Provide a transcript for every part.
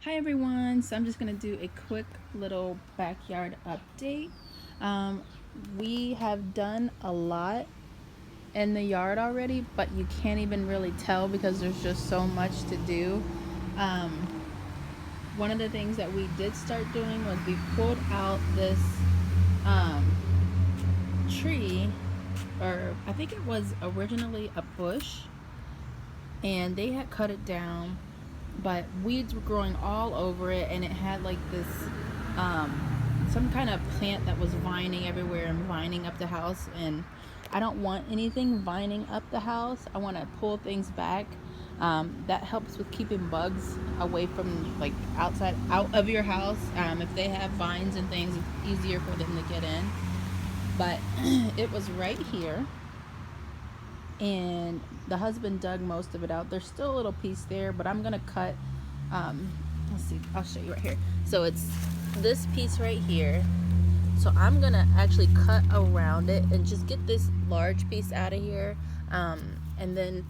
Hi everyone, so I'm just going to do a quick little backyard update. Um, we have done a lot in the yard already, but you can't even really tell because there's just so much to do. Um, One of the things that we did start doing was we pulled out this um, tree, or I think it was originally a bush, and they had cut it down, but weeds were growing all over it, and it had like this some kind of plant that was vining everywhere and vining up the house, and I don't want anything vining up the house. I want to pull things back. That helps with keeping bugs away from, like, out of your house. If they have vines and things, it's easier for them to get in. But it was right here, and the husband dug most of it out. There's still a little piece there, but I'm gonna cut. Let's see, I'll show you right here. So it's this piece right here. So I'm gonna actually cut around it and just get this large piece out of here, and then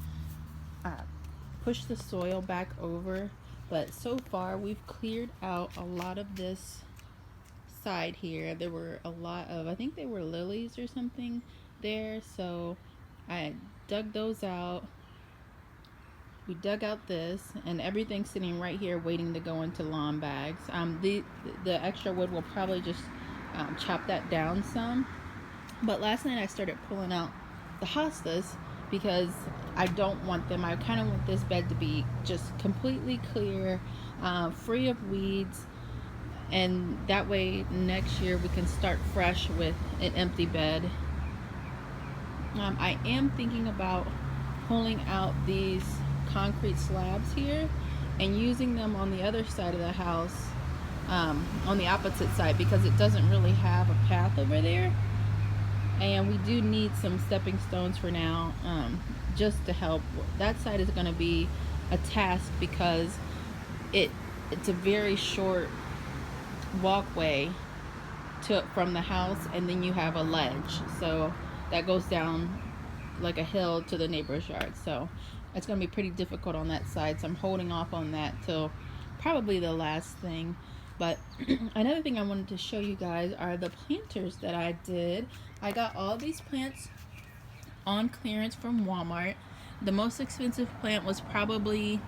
push the soil back over. But so far we've cleared out a lot of this side here. There were a lot of, I think they were lilies or something there, so I dug those out. We dug out this, and everything's sitting right here waiting to go into lawn bags. The extra wood will probably just chop that down some. But last night I started pulling out the hostas because I don't want them. I kind of want this bed to be just completely clear, free of weeds, and that way next year we can start fresh with an empty bed. I am thinking about pulling out these concrete slabs here and using them on the other side of the house, on the opposite side, because it doesn't really have a path over there, and we do need some stepping stones for now, just to help. That side is going to be a task because it's a very short walkway from the house, and then you have a ledge, so that goes down like a hill to the neighbor's yard. So it's going to be pretty difficult on that side, so I'm holding off on that till probably the last thing. But another thing I wanted to show you guys are the planters that I did. I got all these plants on clearance from Walmart. The most expensive plant was probably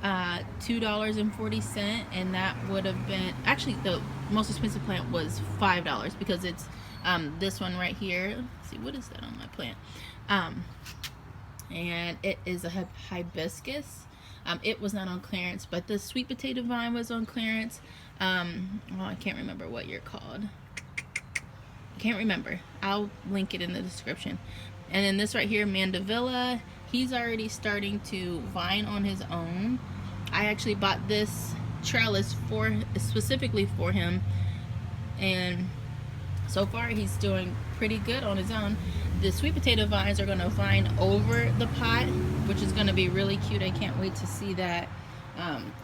$2.40, and that would have been, actually the most expensive plant was $5 because it's this one right here. Let's see, what is that on my plant? And it is a hibiscus. It was not on clearance, but the sweet potato vine was on clearance. I can't remember what you're called. Can't remember. I'll link it in the description. And then this right here, Mandevilla, he's already starting to vine on his own. I actually bought this trellis specifically for him, and so far he's doing pretty good on his own. The sweet potato vines are going to vine over the pot, which is going to be really cute. I can't wait to see that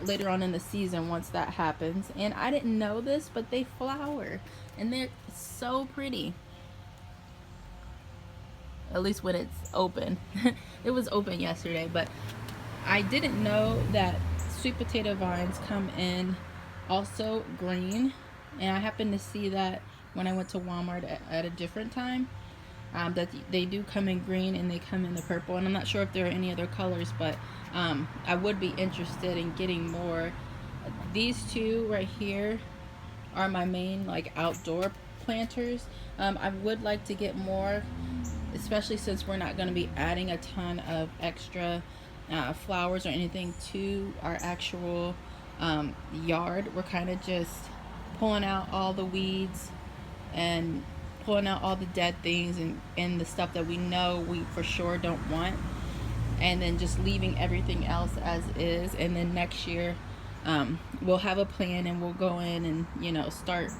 later on in the season once that happens. And I didn't know this, but they flower, and they're so pretty. At least when it's open. It was open yesterday, but I didn't know that sweet potato vines come in also green, and I happened to see that when I went to Walmart at a different time, that they do come in green and they come in the purple, and I'm not sure if there are any other colors, but I would be interested in getting more. These two right here are my main, like, outdoor planters. I would like to get more, especially since we're not going to be adding a ton of extra flowers or anything to our actual yard. We're kind of just pulling out all the weeds and pulling out all the dead things and the stuff that we know we for sure don't want, and then just leaving everything else as is. And then next year we'll have a plan, and we'll go in and start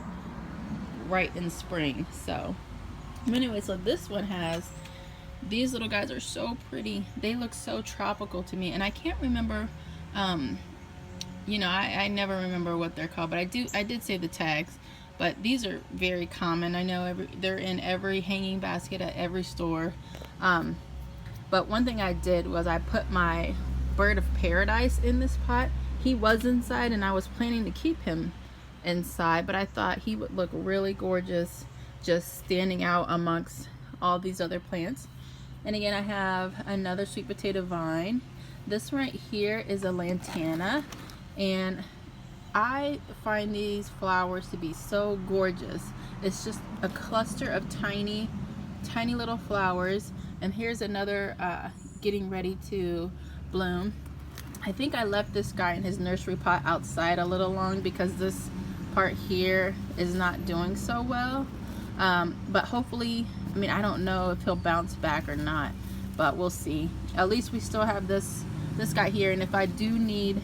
right in spring. So anyway, so this one has, these little guys are so pretty. They look so tropical to me, and I can't remember, I never remember what they're called, but I did save the tags. But these are very common. I know they're in every hanging basket at every store. But one thing I did was I put my bird of paradise in this pot, he was inside and I was planning to keep him inside, but I thought he would look really gorgeous just standing out amongst all these other plants. And again, I have another sweet potato vine. This right here is a lantana, and I find these flowers to be so gorgeous. It's just a cluster of tiny little flowers. And here's another getting ready to bloom. I think I left this guy in his nursery pot outside a little long because this part here is not doing so well. But hopefully, I mean, I don't know if he'll bounce back or not, but we'll see. At least we still have this guy here, and if I do need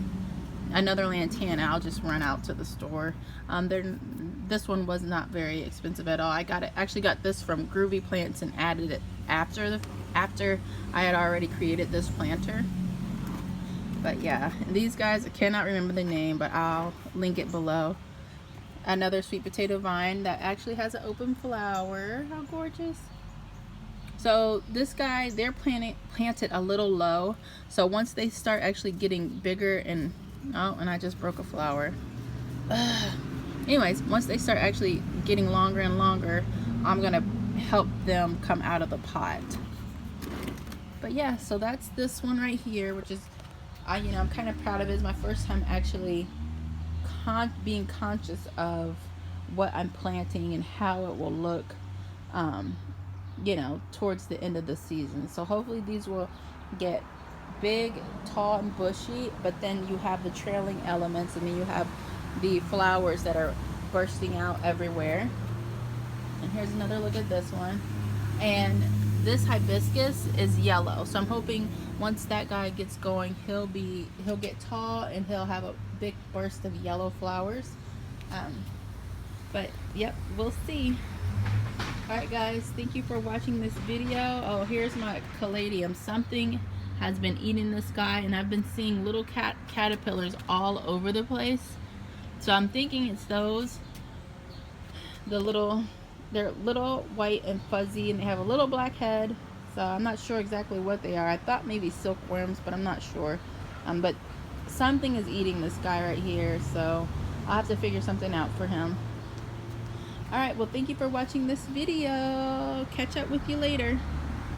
another lantana, I'll just run out to the store. This one was not very expensive at all. I actually got this from Groovy Plants and added it after I had already created this planter. But yeah, these guys, I cannot remember the name, but I'll link it below. Another sweet potato vine that actually has an open flower. How gorgeous. So this guy, they're planted a little low. So once they start actually getting bigger and, oh, and I just broke a flower. Anyways, once they start actually getting longer and longer, I'm gonna help them come out of the pot. But yeah, so that's this one right here, which is, you know, I'm kind of proud of it. It's my first time actually being conscious of what I'm planting and how it will look, you know, towards the end of the season. So hopefully these will get big, tall, and bushy, but then you have the trailing elements, and then you have the flowers that are bursting out everywhere. And here's another look at this one. And this hibiscus is yellow, so I'm hoping once that guy gets going, he'll get tall and he'll have a big burst of yellow flowers. But yep, we'll see. Alright guys, thank you for watching this video. Oh, here's my caladium. Something has been eating this guy, and I've been seeing little caterpillars all over the place. So I'm thinking it's those. They're little white and fuzzy, and they have a little black head. So I'm not sure exactly what they are. I thought maybe silkworms, but I'm not sure. But something is eating this guy right here, so I'll have to figure something out for him. Alright, well, thank you for watching this video. Catch up with you later.